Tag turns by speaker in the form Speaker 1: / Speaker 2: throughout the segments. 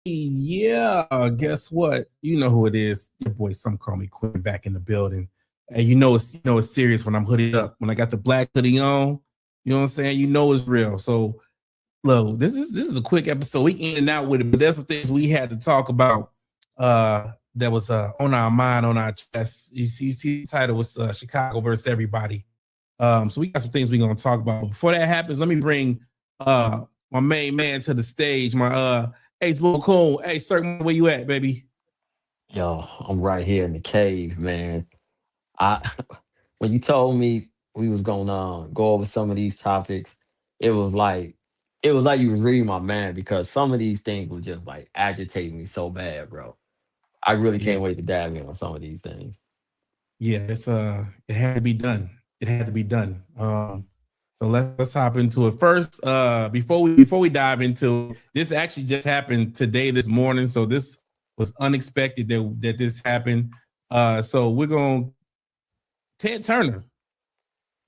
Speaker 1: Yeah, guess what? You know who it is. Your boy, some call me Quinn, back in the building. And it's serious when I'm hooded up. When I got the black hoodie on, you know what I'm saying? You know it's real. So look, this is a quick episode. We in and out with it, but there's some things we had to talk about that was on our mind, on our chest. You see the title was Chicago versus everybody. So we got some things we're gonna talk about. Before that happens, let me bring my main man to the stage, my Ace Bull Coon. Hey, sir, where you at, baby?
Speaker 2: Yo, I'm right here in the cave, man. I when you told me we was gonna go over some of these topics, it was like you was reading my man because some of these things were just like agitating me so bad, bro. I really
Speaker 1: Yeah,
Speaker 2: can't wait to dive in on some of these things.
Speaker 1: yeah, it had to be done. It had to be done. So let's hop into it first. Before we dive into it, this actually just happened today, this morning. So this was unexpected that this happened. So we're gonna Ted Turner,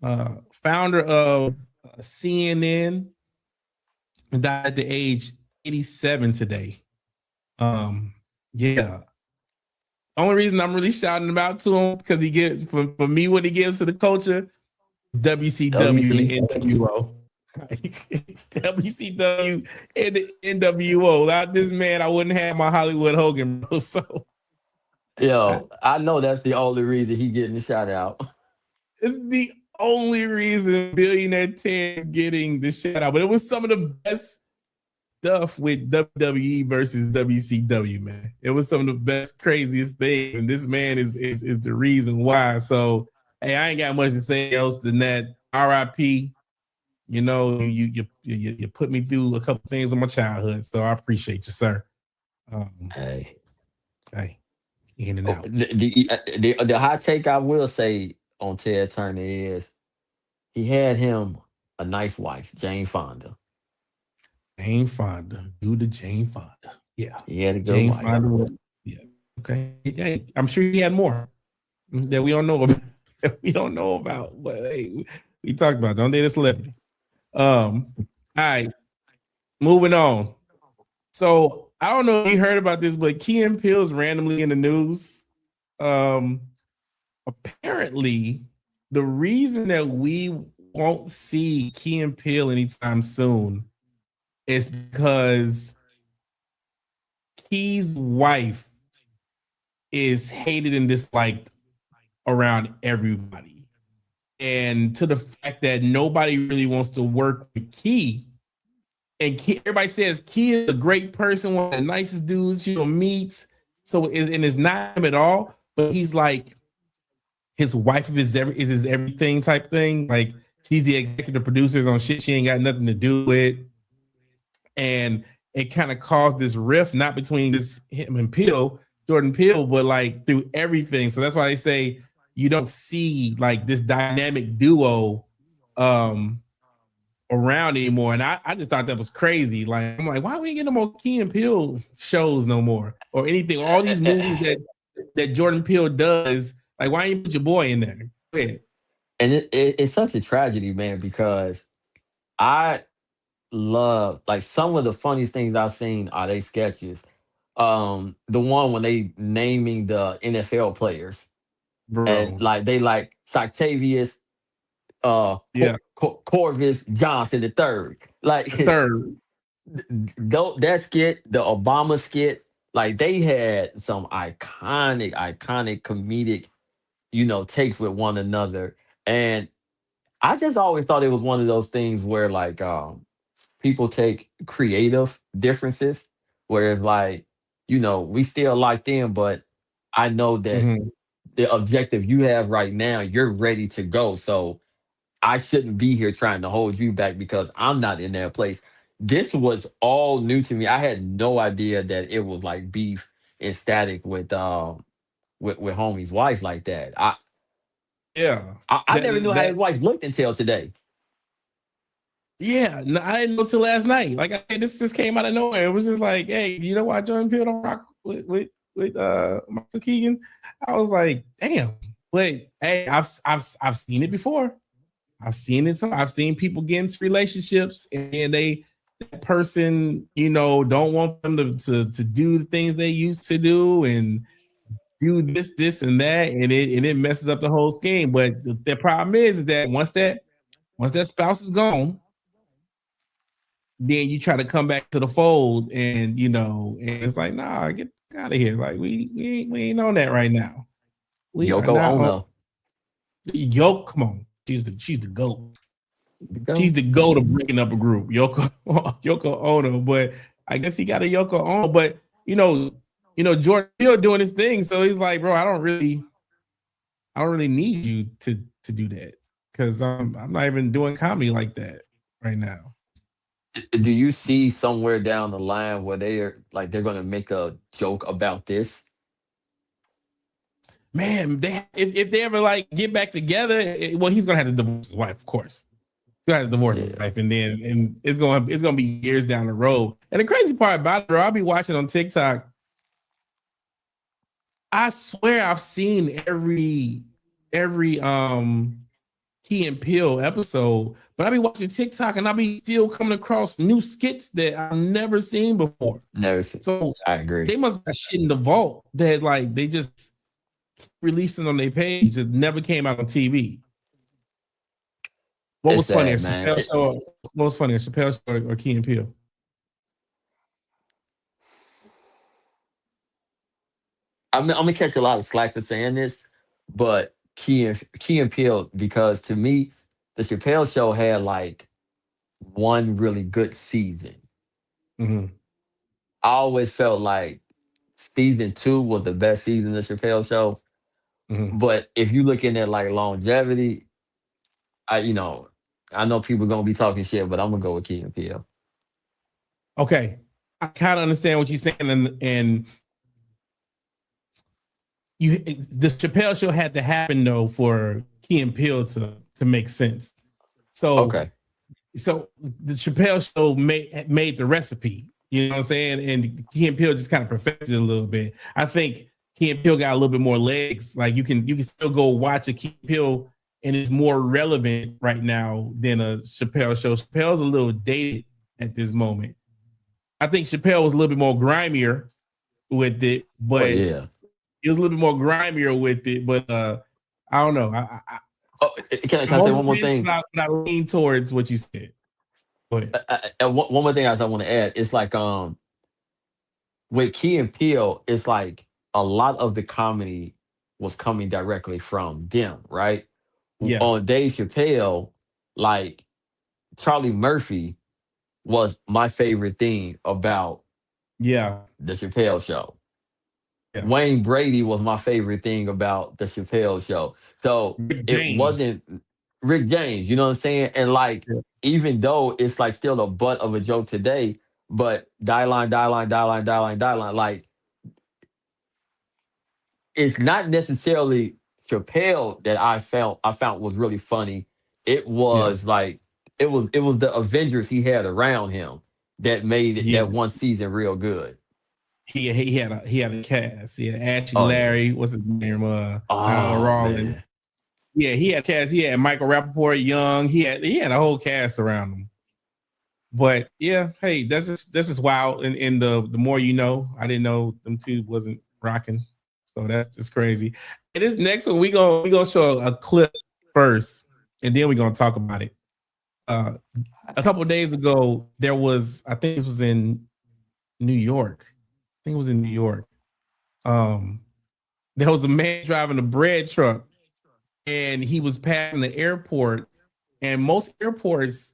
Speaker 1: founder of CNN, died at the age 87 today. Yeah. Only reason I'm really shouting him out to him because he gives for me what he gives to the culture, WCW and
Speaker 2: WC,
Speaker 1: the NWO. WCW and the NWO. Without this man, I wouldn't have my Hollywood Hogan, bro. So
Speaker 2: yo, I know that's the only reason he getting the shout out.
Speaker 1: it's the only reason Billionaire Ted is getting the shout out. But it was some of the best stuff with WWE versus WCW, man. It was some of the best, craziest things, and this man is the reason why. So, hey, I ain't got much to say else than that. R.I.P. You know, you put me through a couple things in my childhood, so I appreciate you, sir.
Speaker 2: Hey,
Speaker 1: Hey, in and out.
Speaker 2: the hot take I will say on Ted Turner is he had him a nice wife, Jane Fonda.
Speaker 1: Jane Fonda, do the Jane Fonda. Yeah,
Speaker 2: He had a good
Speaker 1: Jane
Speaker 2: wife.
Speaker 1: Fonda. Yeah, okay. Hey, I'm sure he had more that we don't know about. We don't know about, but hey, we talked about. Don't date a celebrity. All right, moving on. So I don't know if you heard about this, but Key and Peele's randomly in the news. Um, Apparently, the reason that we won't see Key and Peele anytime soon is because Key's wife is hated and disliked around everybody. And to the fact that nobody really wants to work with Key. And Key, everybody says Key is a great person, one of the nicest dudes you'll meet. So, and it's not him at all, but he's like his wife is his everything type thing. Like she's the executive producers on shit she ain't got nothing to do with. And it kind of caused this rift, not between this him and Jordan Peele, but like through everything. So that's why they say you don't see like this dynamic duo around anymore. And I just thought that was crazy. Like I'm like, why we ain't getting no more Key and Peele shows no more or anything? All these movies that Jordan Peele does, like why ain't you put your boy in there? Go ahead.
Speaker 2: And it's such a tragedy, man, because I love like some of the funniest things I've seen are they sketches. The one when they naming the NFL players and
Speaker 1: Bro.
Speaker 2: like they like Octavius
Speaker 1: Yeah.
Speaker 2: Corvus Johnson the third. Like
Speaker 1: Third.
Speaker 2: that skit, the Obama skit, like they had some iconic comedic, takes with one another. And I just always thought it was one of those things where like people take creative differences, whereas like, we still like them, but I know that
Speaker 1: Mhm.
Speaker 2: the objective you have right now, you're ready to go. So I shouldn't be here trying to hold you back because I'm not in that place. This was all new to me. I had no idea that it was like beef and static with homie's wife like that. I
Speaker 1: Yeah.
Speaker 2: I, I
Speaker 1: That
Speaker 2: never knew how
Speaker 1: that
Speaker 2: his wife looked until today.
Speaker 1: Yeah, no, I didn't know till last night. Like this just came out of nowhere. It was just like, hey, you know why Jordan Peele don't rock with Michael Keegan? I was like, damn. But hey, I've seen it before. I've seen it. So I've seen people get into relationships and that person, don't want them to do the things they used to do and do this, and that, and it messes up the whole scheme. But the problem is that once that spouse is gone, then you try to come back to the fold, and and it's like, nah, get out of here. Like we ain't on that right now. We are
Speaker 2: Yoko
Speaker 1: not on.
Speaker 2: Ono.
Speaker 1: Yo, come on, she's the goat.
Speaker 2: Go.
Speaker 1: She's the goat of breaking up a group, Yoko Ono. But I guess he got a Yoko Ono. But Jordan Peele doing his thing, so he's like, bro, I don't really need you to do that because I'm not even doing comedy like that right now.
Speaker 2: Do you see somewhere down the line where they're going to make a joke about this?
Speaker 1: Man, if they ever like get back together, well, he's gonna have to divorce his wife, of course. He's gonna have to divorce his wife, and it's gonna be years down the road. And the crazy part about it, bro, I'll be watching on TikTok. I swear I've seen every Key and Peele episode, but I'll be watching TikTok and I'll be still coming across new skits that I've never seen before.
Speaker 2: Never seen.
Speaker 1: So
Speaker 2: I agree.
Speaker 1: They must have shit in the vault that like they just released it on their page. It never came out on TV. What was funnier, Chappelle Show? What was funnier, Chappelle Show or Key and Peele?
Speaker 2: I'm gonna catch a lot of slack for saying this, but Key and Peele, because to me, the Chappelle Show had like one really good season.
Speaker 1: Mm-hmm.
Speaker 2: I always felt like season 2 was the best season of the Chappelle Show.
Speaker 1: Mm-hmm.
Speaker 2: But if you looking at like longevity, I know people gonna be talking shit, but I'm gonna go with Key and Peele.
Speaker 1: Okay, I kind of understand what you're saying, and the Chappelle Show had to happen though for Key and Peele to make sense. So
Speaker 2: okay,
Speaker 1: so the Chappelle Show made the recipe. You know what I'm saying? And Key and Peele just kind of perfected it a little bit. I think Key and Peele got a little bit more legs. Like you can still go watch a Key and Peele, and it's more relevant right now than a Chappelle Show. Chappelle's a little dated at this moment. I think Chappelle was a little bit more grimier with it, but
Speaker 2: yeah.
Speaker 1: It was a little bit more grimier with it, but I don't know.
Speaker 2: Can I say one more thing?
Speaker 1: I lean towards what you said.
Speaker 2: One more thing I want to add. It's like with Key and Peele, it's like a lot of the comedy was coming directly from them, right?
Speaker 1: Yeah.
Speaker 2: On Dave Chappelle, like Charlie Murphy was my favorite thing about the Chappelle Show. Yeah. Wayne Brady was my favorite thing about the Chappelle Show. So it wasn't Rick James, you know what I'm saying? And like, even though it's like still a butt of a joke today, but die line, like it's not necessarily Chappelle that I found was really funny. It was like it was the Avengers he had around him that made that one season real good.
Speaker 1: He had a cast. He had Ashley Larry. What's his name? Rollins.
Speaker 2: Man.
Speaker 1: Yeah, he had cast. He had Michael Rappaport Young. He had a whole cast around him. But yeah, hey, that's just wild. And the more you know, I didn't know them two wasn't rocking. So that's just crazy. And this next one, we gonna show a clip first, and then we're gonna talk about it. A couple of days ago, there was, I think this was in New York. It was in New York. There was a man driving a bread truck, and he was passing the airport. And most airports,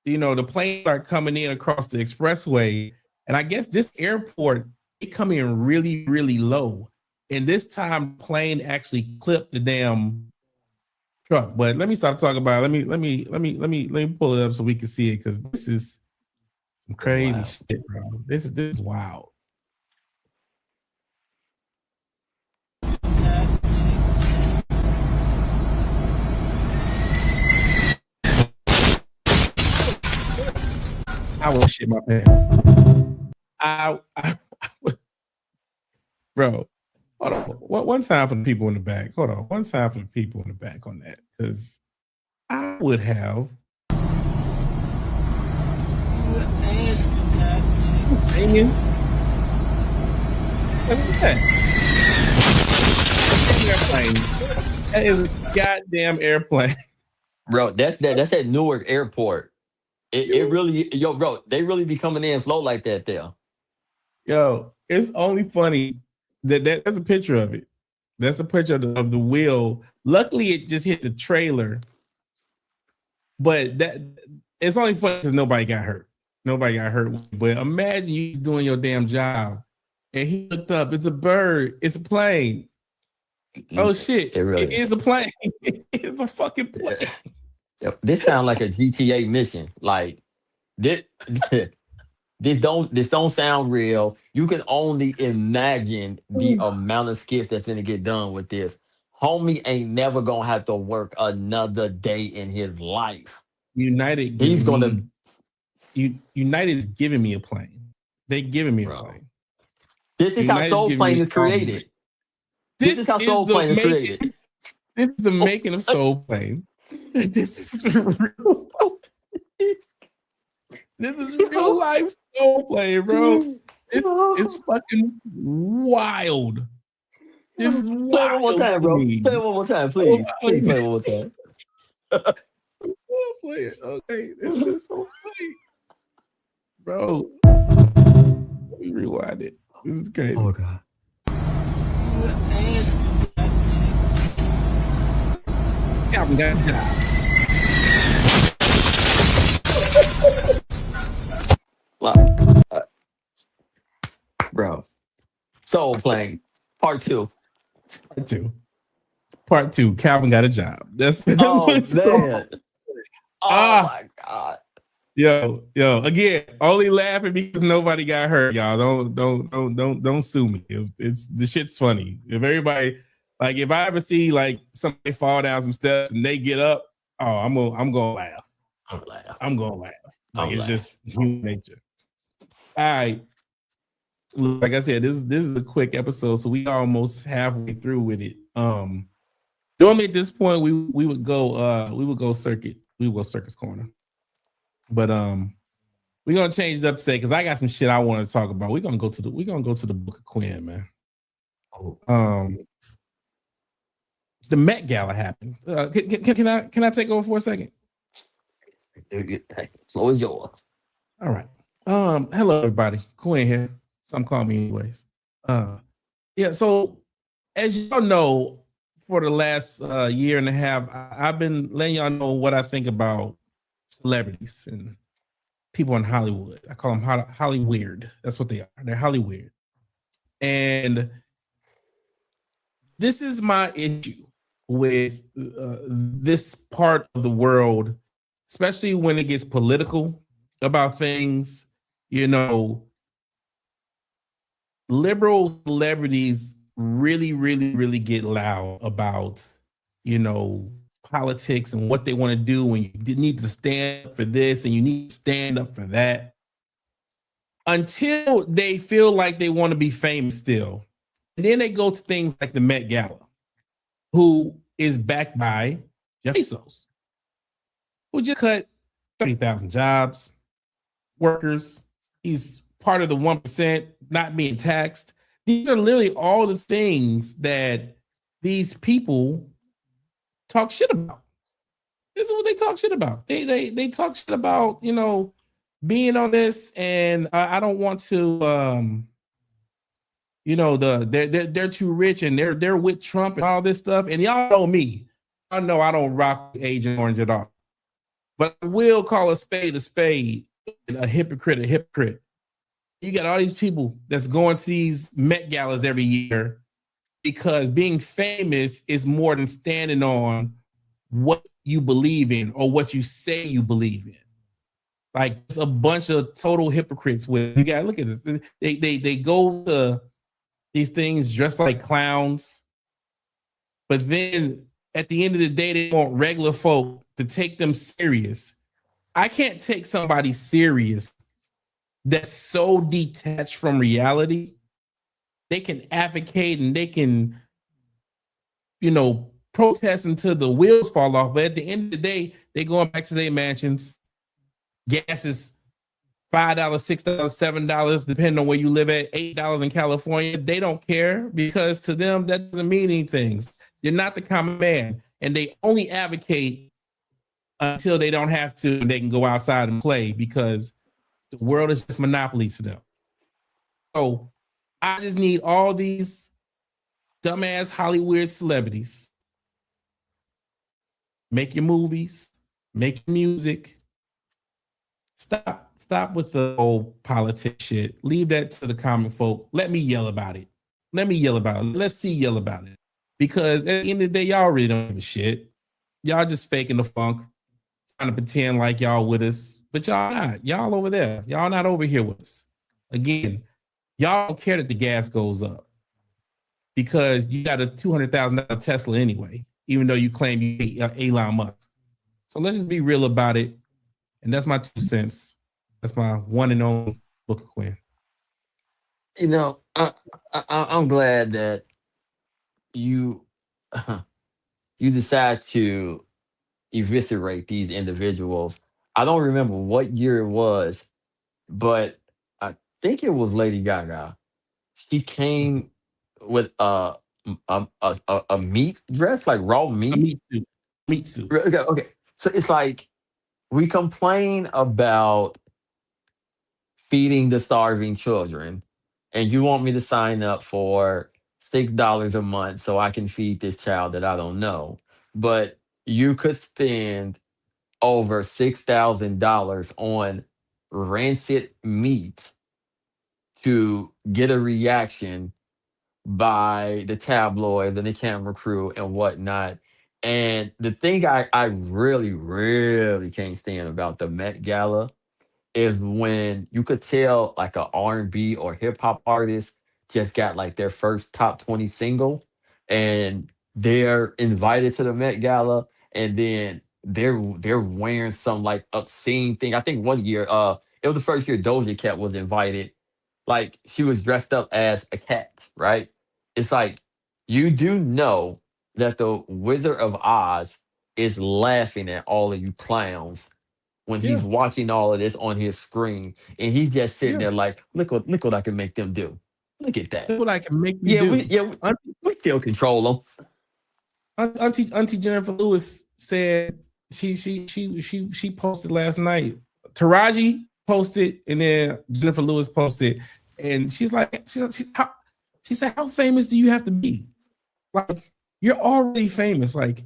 Speaker 1: the planes are coming in across the expressway. And I guess this airport, they come in really, really low. And this time, the plane actually clipped the damn truck. But let me stop talking about it. Let me pull it up so we can see it, because this is some crazy shit, bro. This is wild. I will shit my pants. Bro, Hold on. One time for the people in the back. Hold on. One time for the people in the back on that. Because I would have. Singing. Look at that. That is a goddamn airplane.
Speaker 2: Bro, that's at Newark Airport. It really, bro, they really be coming in slow like that there.
Speaker 1: Yo, it's only funny that that's a picture of it. That's a picture of the wheel. Luckily, it just hit the trailer. But that it's only funny because nobody got hurt. Nobody got hurt. But imagine you doing your damn job, and he looked up. It's a bird. It's a plane. Oh shit! It is a plane. It's a fucking plane.
Speaker 2: This sounds like a GTA mission. Like this, this don't sound real. You can only imagine the amount of skits that's gonna get done with this. Homie ain't never gonna have to work another day in his life.
Speaker 1: United is giving me a plane. They giving me a plane.
Speaker 2: This is how Soul Plane is created. This is how Soul Plane is created.
Speaker 1: This is the making of Soul Plane. This is real. This is real life Soul Plane, bro. It's fucking wild. This is wild.
Speaker 2: Play it one more time, bro. Play it one more time, please. Please play it one more time.
Speaker 1: Play it. Okay, this is so funny, bro. Let me rewind it. This is crazy.
Speaker 2: Oh god.
Speaker 1: Calvin got a job.
Speaker 2: Bro. Soul Plane. Part 2.
Speaker 1: Part two. Calvin got a job. That's
Speaker 2: man. Oh my god.
Speaker 1: Yo, again, only laughing because nobody got hurt, y'all. Don't sue me. It's the shit's funny. If everybody, like, if I ever see like somebody fall down some steps and they get up, I'm gonna laugh. I'm gonna laugh. Like, it's just human nature. All right. Like I said, this is a quick episode, so we almost halfway through with it. Normally at this point we would go circus corner. But we're gonna change it up to say, because I got some shit I want to talk about. We're gonna go to the Book of Quinn, man. The Met Gala happened. Can I take over for a second?
Speaker 2: So is yours.
Speaker 1: All right. Hello everybody. Quinn here. Some call me anyways. Yeah, so as y'all know, for the last year and a half, I've been letting y'all know what I think about celebrities and people in Hollywood. I call them Hollyweird. That's what they are. They're Hollyweird. And this is my issue with this part of the world, especially when it gets political about things. You know, liberal celebrities really get loud about, you know, politics and what they want to do, when you need to stand up for this and you need to stand up for that, until they feel like they want to be famous still. And then they go to things like the Met Gala, who is backed by Jeff Bezos, who just cut 30,000 jobs, workers. He's part of the 1% not being taxed. These are literally all the things that these people talk shit about. This is what they talk shit about. They talk shit about, you know, being on this, and I don't want to, you know, they're too rich and they're with Trump and all this stuff. And y'all know me. I know I don't rock Agent Orange at all, but I will call a spade, and a hypocrite. You got all these people that's going to these Met Galas every year because being famous is more than standing on what you believe in or what you say you believe in. Like, it's a bunch of total hypocrites. With you got look at this. They go to these things dressed like clowns, but then at the end of the day, they want regular folk to take them serious. I can't take somebody serious that's so detached from reality they can advocate and they can, protest until the wheels fall off. But at the end of the day, they going back to their mansions. Gas is $5, $6, $7, depending on where you live at, $8 in California. They don't care because to them, that doesn't mean anything. You're not the common man. And they only advocate until they don't have to and they can go outside and play because the world is just monopoly to them. So I just need all these dumbass Hollywood celebrities. Make your movies, make your music. Stop with the old politics shit. Leave that to the common folk. Let me yell about it. Let's see yell about it. Because at the end of the day, y'all really don't give a shit. Y'all just faking the funk, trying to pretend like y'all with us, but y'all not. Y'all over there. Y'all not over here with us. Again, y'all don't care that the gas goes up because you got a $200,000 Tesla anyway, even though you claim you hate Elon Musk. So let's just be real about it. And that's my 2 cents. That's my one and only Book of Quinn.
Speaker 2: I'm glad that you you decide to eviscerate these individuals. I don't remember what year it was, but I think it was Lady Gaga. She came with a meat dress, like raw
Speaker 1: A
Speaker 2: meat.
Speaker 1: meat suit. Meat suit.
Speaker 2: Okay. So it's like we complain about feeding the starving children, and you want me to sign up for $6 a month so I can feed this child that I don't know. But you could spend over $6,000 on rancid meat to get a reaction by the tabloids and the camera crew and whatnot. And the thing I really, really can't stand about the Met Gala is when you could tell like a R&B or hip hop artist just got like their first top 20 single and they're invited to the Met Gala and then they're wearing some like obscene thing. I think one year it was the first year Doja Cat was invited. Like she was dressed up as a cat, right? It's like you do know that the Wizard of Oz is laughing at all of you clowns when
Speaker 1: Yeah.
Speaker 2: he's watching all of this on his screen and he's just sitting
Speaker 1: Yeah.
Speaker 2: there like, look what I can make them do. Look at that.
Speaker 1: Look what I can make you
Speaker 2: Yeah,
Speaker 1: do.
Speaker 2: we still control them.
Speaker 1: Auntie Jennifer Lewis said she posted last night. Taraji posted and then Jennifer Lewis posted, and she's like, she said, how famous do you have to be? Like, you're already famous. Like,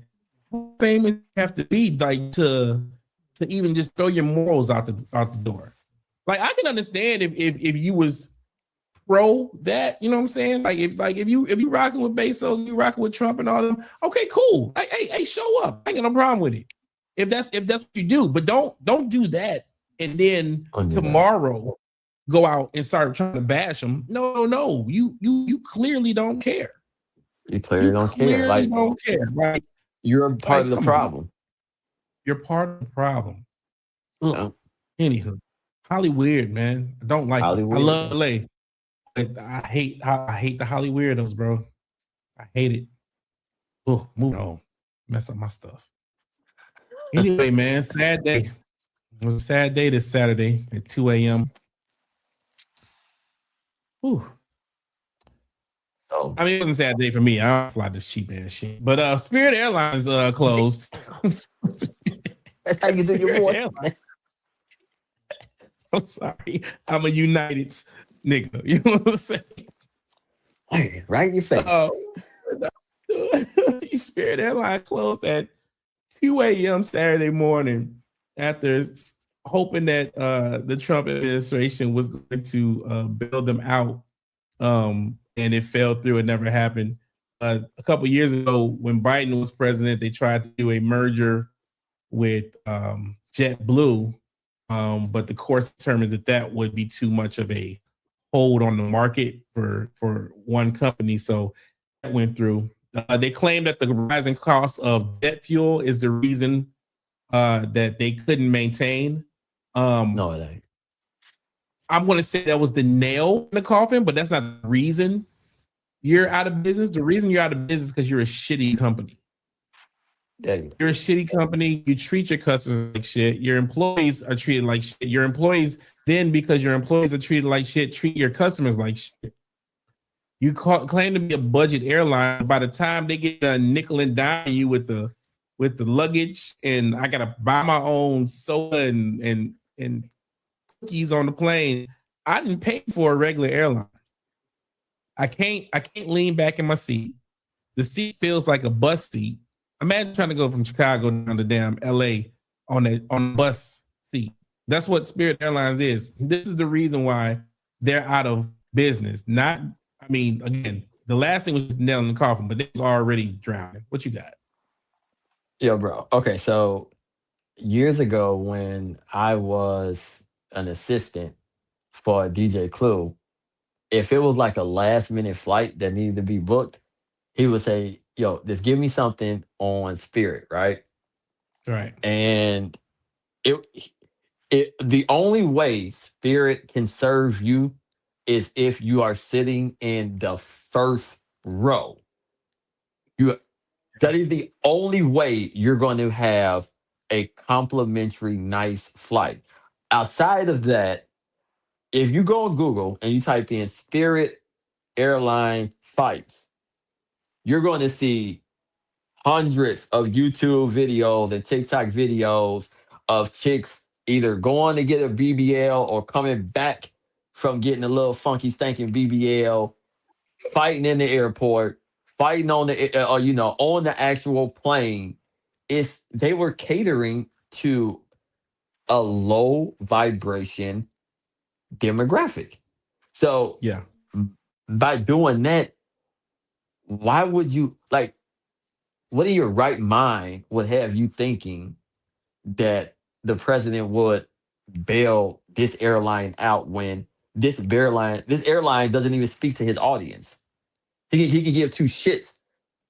Speaker 1: how famous you have to be like to even just throw your morals out the door. Like, I can understand if you was pro that, you know what I'm saying? Like if you rocking with Bezos, you rocking with Trump and all them, okay, cool. Hey, show up. I ain't got no problem with it. If that's what you do, but don't do that and then tomorrow go out and start trying to bash them. No, you clearly don't care.
Speaker 2: You clearly don't care. Like
Speaker 1: don't care. Like
Speaker 2: you're a part of the problem.
Speaker 1: You're part of the problem. Anywho, Hollywood, man. I don't like
Speaker 2: Hollywood.
Speaker 1: it. I love LA. But I hate the Holly weirdos, bro. I hate it. Oh, move on. Mess up my stuff. Anyway, man, sad day. It was a sad day this Saturday at 2 a.m. Whew.
Speaker 2: Oh.
Speaker 1: I mean, it was a sad day for me. I don't fly this cheap ass shit. But Spirit Airlines closed.
Speaker 2: That's how you do your boy.
Speaker 1: I'm sorry. I'm a United nigga. You know what I'm saying?
Speaker 2: Hey, right in your face.
Speaker 1: Spirit Airlines closed at 2 a.m. Saturday morning after hoping that the Trump administration was going to bail them out. And it fell through. It never happened. A couple years ago, when Biden was president, they tried to do a merger with JetBlue, but the courts determined that would be too much of a hold on the market for one company. So that went through. They claim that the rising cost of jet fuel is the reason that they couldn't maintain.
Speaker 2: No, it ain't.
Speaker 1: I'm going to say that was the nail in the coffin, but that's not the reason. you're out of business. The reason you're out of business is because you're a shitty company. You're a shitty company. You treat your customers like shit. Your employees are treated like shit. Your employees, then because your employees are treated like shit, treat your customers like shit. You claim to be a budget airline. By the time they get a nickel and dime you with the luggage, and I gotta buy my own soda and cookies on the plane, I didn't pay for a regular airline. I can't lean back in my seat. The seat feels like a bus seat. Imagine trying to go from Chicago down to damn LA on a bus seat. That's what Spirit Airlines is. This is the reason why they're out of business. Not, I mean, again, the last thing was nailing the coffin, but they was already drowning. What you got?
Speaker 2: Yo, bro. Okay, so years ago when I was an assistant for DJ Clue, if it was like a last minute flight that needed to be booked, he would say, yo, just give me something on Spirit, right?
Speaker 1: Right.
Speaker 2: And it the only way Spirit can serve you is if you are sitting in the first row. That is the only way you're going to have a complimentary nice flight. Outside of that, if you go on Google and you type in Spirit Airline flights, you're going to see hundreds of YouTube videos and TikTok videos of chicks either going to get a BBL or coming back from getting a little funky stinking BBL, fighting in the airport, fighting on the on the actual plane. They were catering to a low vibration demographic. So
Speaker 1: yeah,
Speaker 2: by doing that, why would you like? What in your right mind would have you thinking that the president would bail this airline out when this airline doesn't even speak to his audience? He can give two shits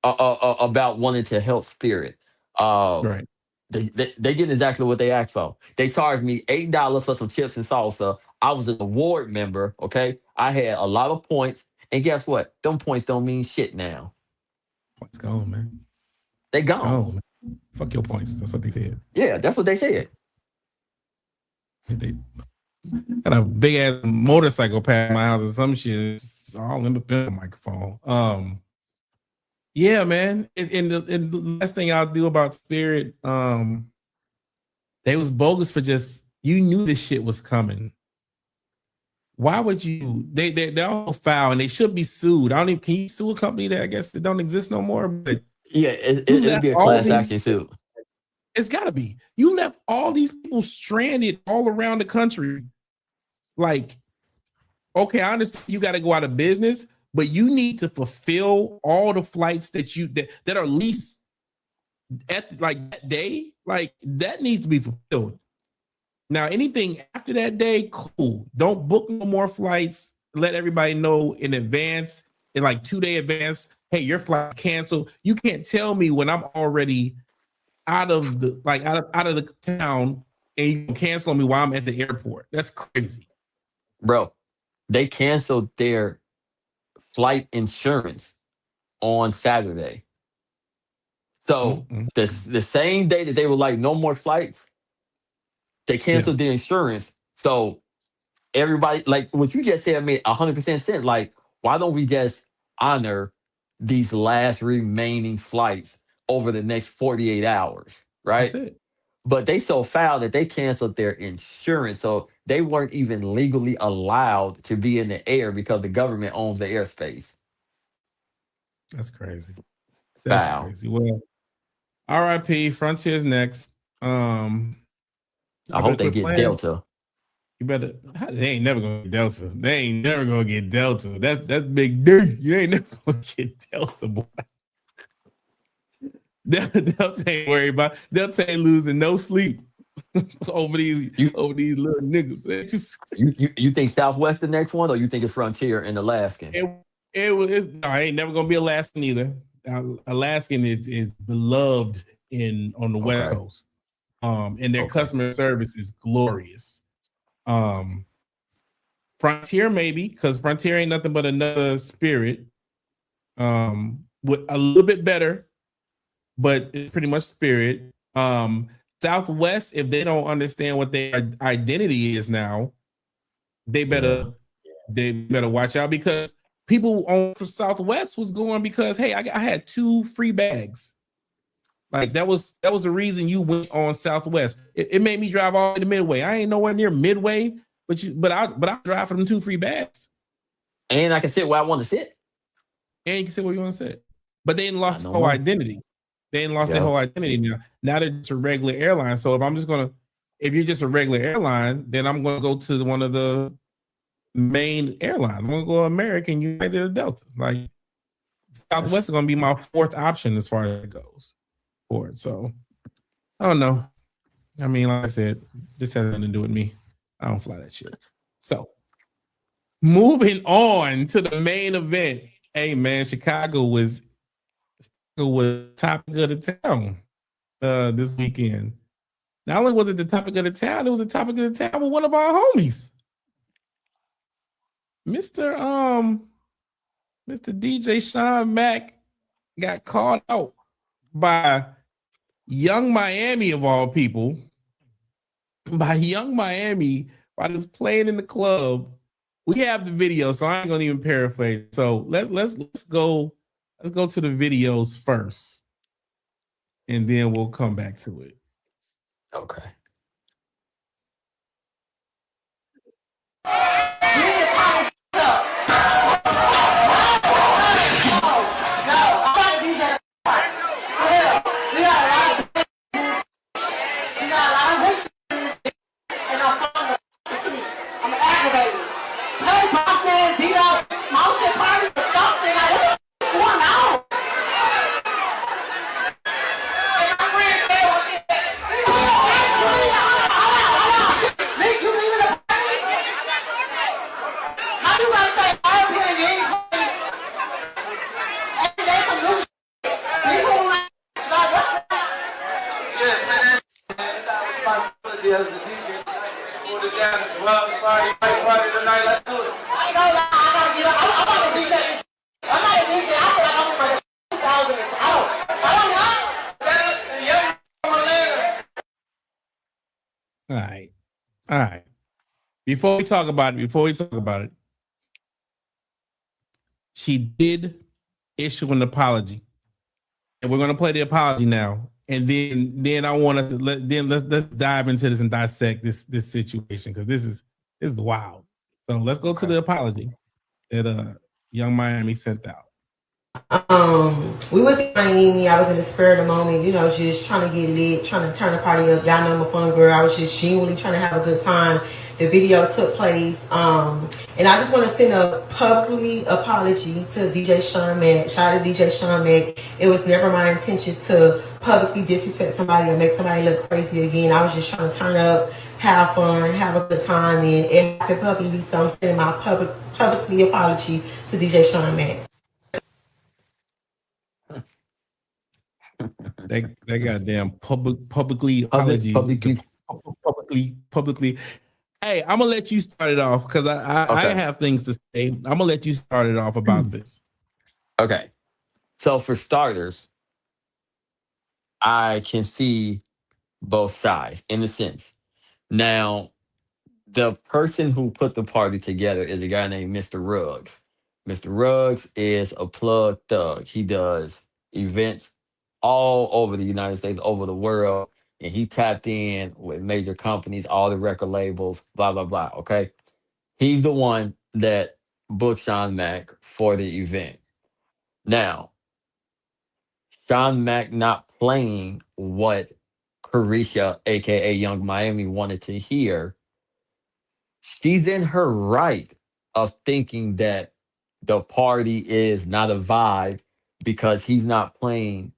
Speaker 2: about wanting to help Spirit.
Speaker 1: right.
Speaker 2: They get exactly what they asked for. They charged me $8 for some chips and salsa. I was an award member. Okay, I had a lot of points, and guess what? Them points don't mean shit now.
Speaker 1: Points gone, man.
Speaker 2: They gone.
Speaker 1: Gone. Fuck your points. That's what they said.
Speaker 2: Yeah, that's what they said.
Speaker 1: They got a big ass motorcycle past my house or some shit. It's all in the microphone. Yeah, man. And the last thing I'll do about Spirit, they was bogus for just, you knew this shit was coming. Why would you? They're all foul and they should be sued. I don't even. Can you sue a company that I guess that don't exist no more? But
Speaker 2: yeah, it'd be a class action suit.
Speaker 1: It's got to be. You left all these people stranded all around the country. Like, okay, I understand you got to go out of business, but you need to fulfill all the flights that are leased at like that day. Like that needs to be fulfilled. Now, anything after that day, cool. Don't book no more flights. Let everybody know in advance, in like 2-day advance. Hey, your flight's canceled. You can't tell me when I'm already out of the town and you can cancel me while I'm at the airport. That's crazy,
Speaker 2: bro. They canceled their flight insurance on Saturday. So the same day that they were like, no more flights, they canceled the insurance. So everybody, like what you just said, made 100% sense. Like, why don't we just honor these last remaining flights over the next 48 hours, right?
Speaker 1: That's it.
Speaker 2: But they so foul that they canceled their insurance. So they weren't even legally allowed to be in the air because the government owns the airspace.
Speaker 1: That's crazy. That's crazy. Well, RIP, Frontier's next.
Speaker 2: I hope they get Delta.
Speaker 1: You better. They ain't never gonna get Delta. They ain't never gonna get Delta. That's big D. You ain't never gonna get Delta, boy. Delta ain't worried about. Delta ain't losing no sleep over these little niggas.
Speaker 2: You think Southwest the next one, or you think it's Frontier and Alaskan?
Speaker 1: I ain't never gonna be Alaskan either. Alaskan is beloved on the West Coast. And their customer service is glorious. Frontier maybe, because Frontier ain't nothing but another Spirit. with a little bit better, but it's pretty much Spirit. Southwest, if they don't understand what their identity is now, they
Speaker 2: Yeah.
Speaker 1: better they better watch out because people on Southwest was going because hey, I had 2 free bags. Like that was the reason you went on Southwest. It made me drive all the way to Midway. I ain't nowhere near Midway, but I drive for them 2 free bags.
Speaker 2: And I can sit where I want to sit.
Speaker 1: And you can say what you want to say. But they didn't lost
Speaker 2: Not
Speaker 1: the
Speaker 2: no
Speaker 1: whole
Speaker 2: more.
Speaker 1: identity. They didn't lost their
Speaker 2: Yeah.
Speaker 1: whole identity now. Now they're just a regular airline. So if you're just a regular airline, then I'm gonna go to one of the main airlines. I'm gonna go American, United, or Delta. Like Southwest is gonna be my 4th option as far as it goes for it. So I don't know. I mean, like I said, this has nothing to do with me. I don't fly that shit. So moving on to the main event. Hey man, Chicago was topic of the town this weekend. Not only was it the topic of the town, it was a topic of the town with one of our homies. Mr. Mr. DJ Sean Mack got called out by Young Miami of all people. By Young Miami, while he was playing in the club. We have the video, so I ain't gonna even paraphrase. So let's go to the videos first, and then we'll come back to it.
Speaker 2: Okay.
Speaker 1: All right. All right. Before we talk about it, she did issue an apology. And we're gonna play the apology now. And then I want to let's dive into this and dissect this situation because this is wild. So let's go to the apology that Young Miami sent out.
Speaker 3: We was in Miami. I was in the spur of the moment, just trying to get lit, trying to turn the party up. Y'all know I'm a fun girl. I was just genuinely trying to have a good time. The video took place, and I just want to send a publicly apology to DJ Sean Mack. Shout out to DJ Sean Mack. It was never my intentions to publicly disrespect somebody or make somebody look crazy again. I was just trying to turn up, have fun, have a good time, and publicly, so I'm sending my publicly apology to DJ Sean Mack.
Speaker 1: That goddamn publicly apology. Publicly. Hey, I'm gonna let you start it off because I have things to say. I'm gonna let you start it off about this.
Speaker 2: Okay. So for starters, I can see both sides in a sense. Now, the person who put the party together is a guy named Mr. Ruggs. Mr. Ruggs is a plug thug. He does events all over the United States, over the world, and he tapped in with major companies, all the record labels, blah, blah, blah. Okay. He's the one that booked Sean Mack for the event. Now, Sean Mack not playing what Carisha, aka Young Miami, wanted to hear, she's in her right of thinking that the party is not a vibe because he's not playing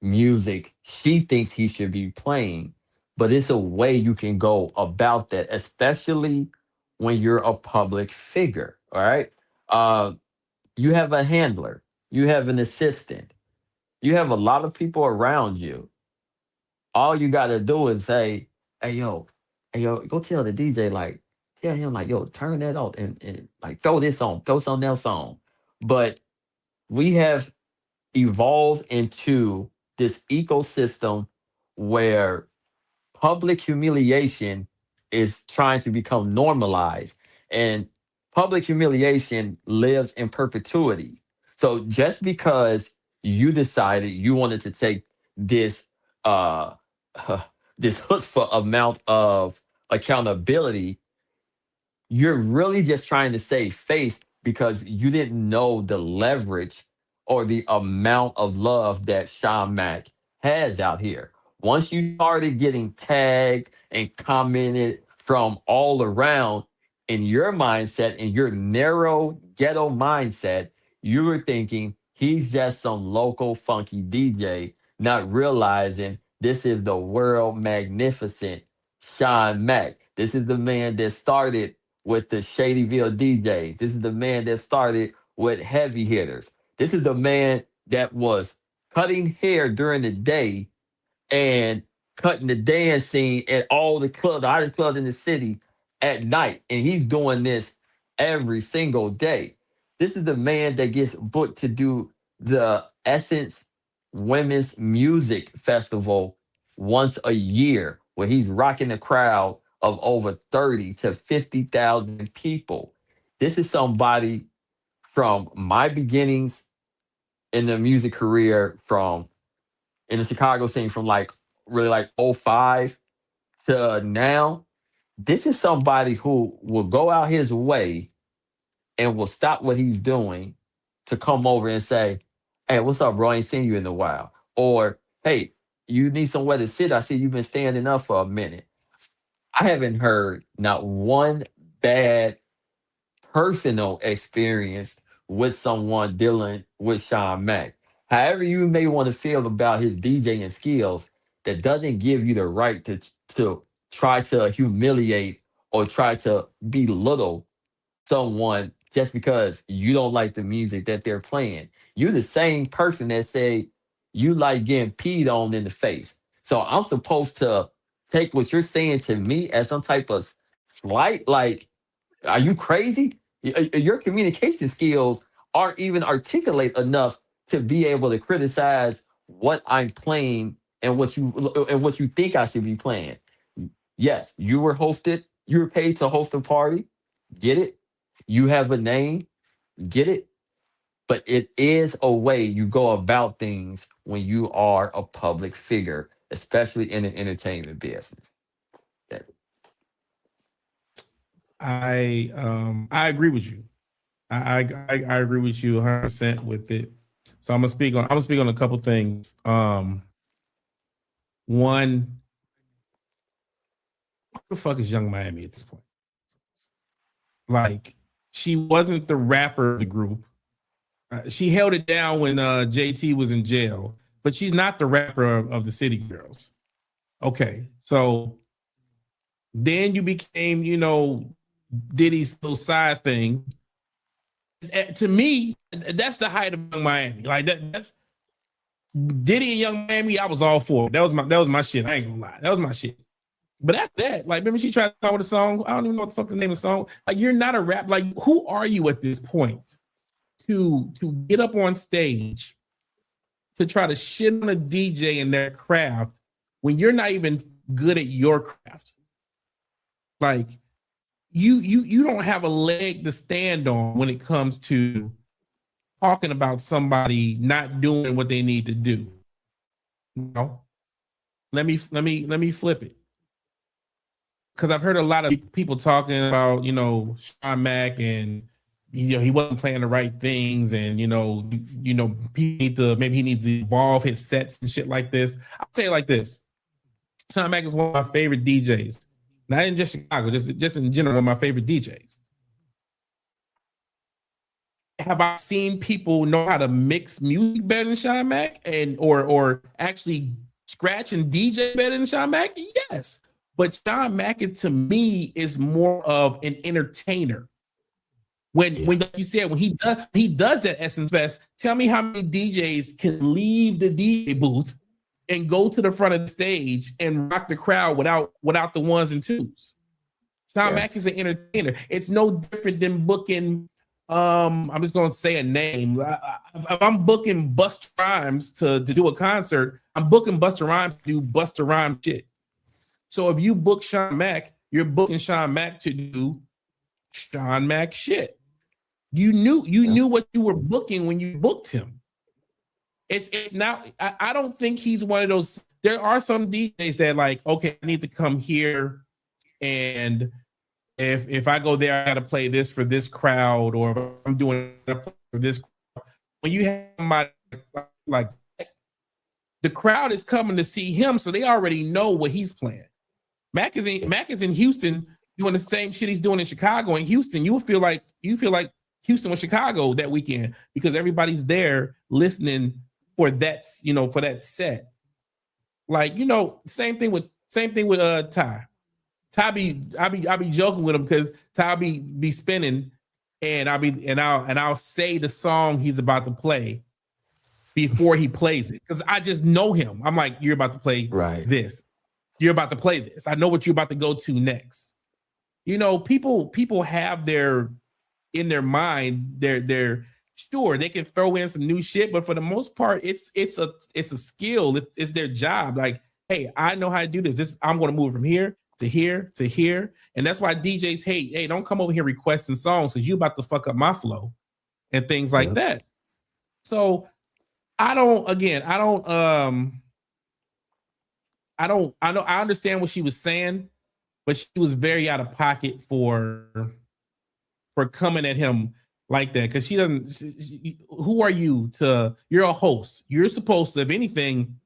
Speaker 2: music she thinks he should be playing. But it's a way you can go about that, especially when you're a public figure. All right. You have a handler, you have an assistant, you have a lot of people around you. All you got to do is say, hey, yo, go tell the DJ, like, tell him, like, yo, turn that off and like throw this on, throw something else on. But we have evolved into this ecosystem where public humiliation is trying to become normalized, and public humiliation lives in perpetuity. So just because you decided you wanted to take this uh this chutzpah amount of accountability, you're really just trying to save face because you didn't know the leverage or the amount of love that Sean Mack has out here. Once you started getting tagged and commented from all around, in your mindset, in your narrow ghetto mindset, you were thinking he's just some local funky DJ, not realizing this is the world magnificent Sean Mack. This is the man that started with the Shadyville DJs. This is the man that started with heavy hitters. This is the man that was cutting hair during the day and cutting the dance scene at all the clubs, the hottest clubs in the city at night. And he's doing this every single day. This is the man that gets booked to do the Essence Women's Music Festival once a year, where he's rocking a crowd of over 30 to 50,000 people. This is somebody from my beginnings in the music career, from in the Chicago scene, from like really like '05 to now. This is somebody who will go out his way and will stop what he's doing to come over and say, "Hey, what's up, bro? I ain't seen you in a while." Or, "Hey, you need somewhere to sit. I see you've been standing up for a minute." I haven't heard not one bad personal experience with someone dealing with Sean Mack. However, you may want to feel about his DJing skills, that doesn't give you the right to try to humiliate or try to belittle someone just because you don't like the music that they're playing. You're the same person that say you like getting peed on in the face. So I'm supposed to take what you're saying to me as some type of slight? Like, are you crazy? Your communication skills aren't even articulate enough to be able to criticize what I'm playing and what you think I should be playing. Yes, you were hosted. You were paid to host a party. Get it? You have a name. Get it? But it is a way you go about things when you are a public figure, especially in the entertainment business. That-
Speaker 1: I agree with you. I agree with you 100% with it. So I'm gonna speak on a couple things. One, who the fuck is Young Miami at this point? Like, she wasn't the rapper of the group. She held it down when JT was in jail, but she's not the rapper of the City Girls. Okay, so then you became, Diddy's little side thing. To me, that's the height of Young Miami. Like that's Diddy and Young Miami. I was all for it. That was my shit. I ain't gonna lie. That was my shit. But after that, like, remember she tried to come with a song? I don't even know what the fuck the name of the song. Like, you're not a rap. Like, who are you at this point to get up on stage to try to shit on a DJ and their craft when you're not even good at your craft? Like, you don't have a leg to stand on when it comes to talking about somebody not doing what they need to do. No. Let me flip it. Because I've heard a lot of people talking about, Sean Mack, and he wasn't playing the right things, and maybe he needs to evolve his sets and shit like this. I'll tell you like this. Sean Mack is one of my favorite DJs. Not in just Chicago, just in general, one of my favorite DJs. Have I seen people know how to mix music better than Sean Mack or actually scratch and DJ better than Sean Mack? Yes. But Sean Mack, to me, is more of an entertainer. When like you said, when he does that Essence Fest, tell me how many DJs can leave the DJ booth and go to the front of the stage and rock the crowd without the ones and twos. Sean Mack is an entertainer. It's no different than booking I'm just gonna say a name. If I'm booking Busta Rhymes to do a concert, I'm booking Busta Rhymes to do Busta Rhymes shit. So if you book Sean Mack, you're booking Sean Mack to do Sean Mack shit. You knew what you were booking when you booked him. It's now. I don't think he's one of those. There are some DJs that like, okay, I need to come here, and if I go there, I got to play this for this crowd, or if I'm doing it for this crowd. When you have somebody like the crowd is coming to see him, so they already know what he's playing. Mac is in Houston doing the same shit he's doing in Chicago. In Houston, you feel like Houston or Chicago that weekend because everybody's there listening for that, for that set. Like, same thing with Ty. I be joking with him because Ty be spinning, and I'll say the song he's about to play before he plays it because I just know him. I'm like, you're about to play this. You're about to play this. I know what you're about to go to next. People have in their mind, they're sure they can throw in some new shit, but for the most part, it's a skill. It's their job. Like, hey, I know how to do this. I'm going to move from here to here to here, and that's why DJs hate. Hey, don't come over here requesting songs because you about to fuck up my flow and things like that. So I understand what she was saying, but she was very out of pocket for coming at him like that because she doesn't. Who are you you're a host. You're supposed to, if anything,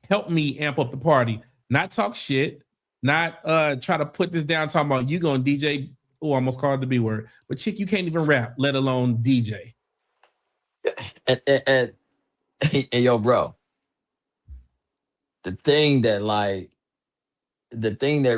Speaker 1: help me amp up the party, not talk shit, not try to put this down talking about you going DJ. Oh, I almost called it the B word, but chick, you can't even rap, let alone DJ.
Speaker 2: And yo, bro, the thing that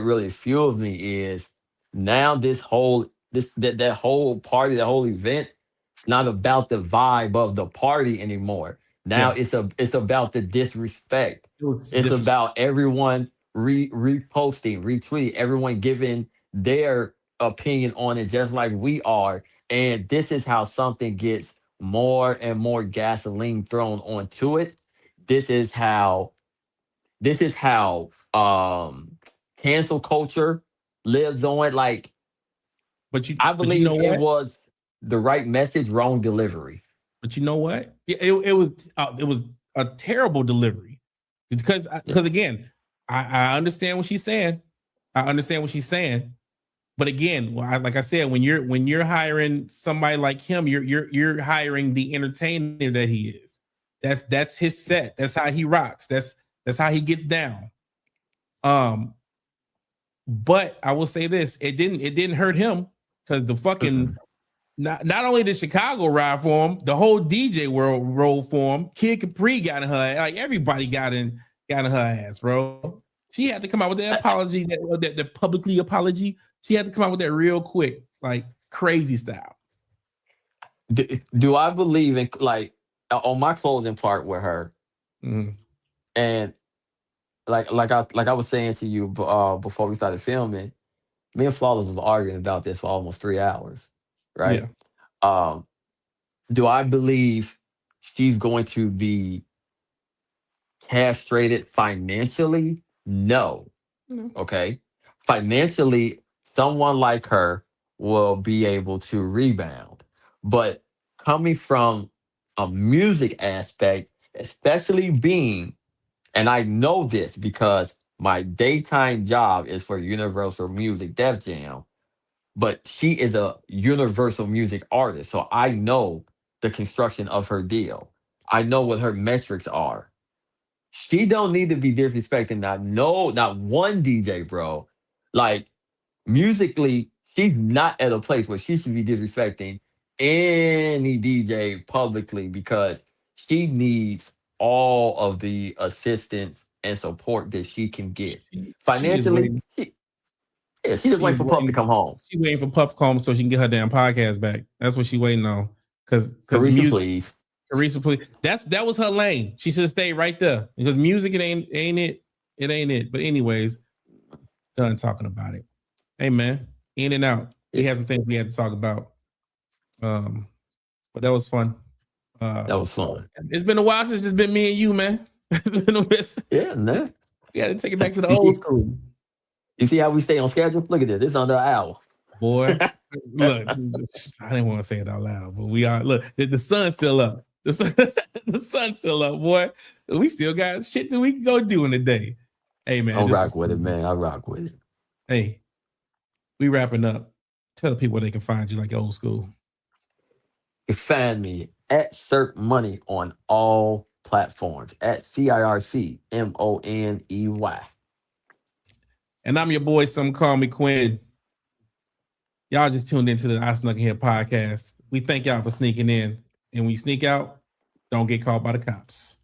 Speaker 2: really fuels me is now that whole party, that whole event, it's not about the vibe of the party anymore. Now it's about the disrespect. It's about everyone reposting, retweeting, everyone giving their opinion on it just like we are. And this is how something gets more and more gasoline thrown onto it. This is how cancel culture lives on. Like, I believe it was the right message, wrong delivery.
Speaker 1: But you know what? It was a terrible delivery because again, I understand what she's saying. But again, like I said, when you're hiring somebody like him, you're hiring the entertainer that he is. That's his set. That's how he rocks. That's how he gets down. But I will say this: it didn't hurt him because the fucking not only did Chicago ride for him, the whole DJ world rolled for him. Kid Capri got in her, like everybody got in her ass, bro. She had to come out with that apology, that publicly apology. She had to come out with that real quick, like crazy style.
Speaker 2: Do I believe in on my closing part with her, and like I was saying to you before we started filming, me and Flawless was arguing about this for almost 3 hours, right? Yeah. Do I believe she's going to be castrated financially? No. Okay. Financially, someone like her will be able to rebound. But coming from a music aspect, especially being, and I know this because my daytime job is for Universal Music Def Jam, but she is a Universal Music artist. So I know the construction of her deal. I know what her metrics are. She don't need to be disrespecting not one DJ, bro. Like, musically, she's not at a place where she should be disrespecting any DJ publicly because she needs all of the assistance and support that she can get. Financially, she just waiting for Puff to come home.
Speaker 1: She waiting for Puff to come home so she can get her damn podcast back. That's what she waiting on.
Speaker 2: Carissa,
Speaker 1: music,
Speaker 2: please.
Speaker 1: Carissa, please. That was her lane. She should have stayed right there because music, it ain't it. It ain't it. But anyways, done talking about it. Hey man, in and out. We have some things we had to talk about. But that was fun.
Speaker 2: That was fun.
Speaker 1: It's been a while since it's been me and you, man. It's been a mess.
Speaker 2: Yeah, man.
Speaker 1: We got to take it back to the
Speaker 2: You
Speaker 1: old
Speaker 2: see-
Speaker 1: school.
Speaker 2: You see how we stay on schedule? Look at this. It's under an hour.
Speaker 1: Boy, look, I didn't want to say it out loud, but we are. Look, the sun's still up. The sun's still up, boy. We still got shit that we can go do in the day. Hey, man.
Speaker 2: I rock with it, man. I rock with it.
Speaker 1: Hey, we wrapping up. Tell the people where they can find you like old school.
Speaker 2: You find me at Circ Money on all platforms at CIRCMONEY.
Speaker 1: And I'm your boy, some call me Quinn. Y'all just tuned into the I Snuck In Here podcast. We thank y'all for sneaking in. And when you sneak out, don't get caught by the cops.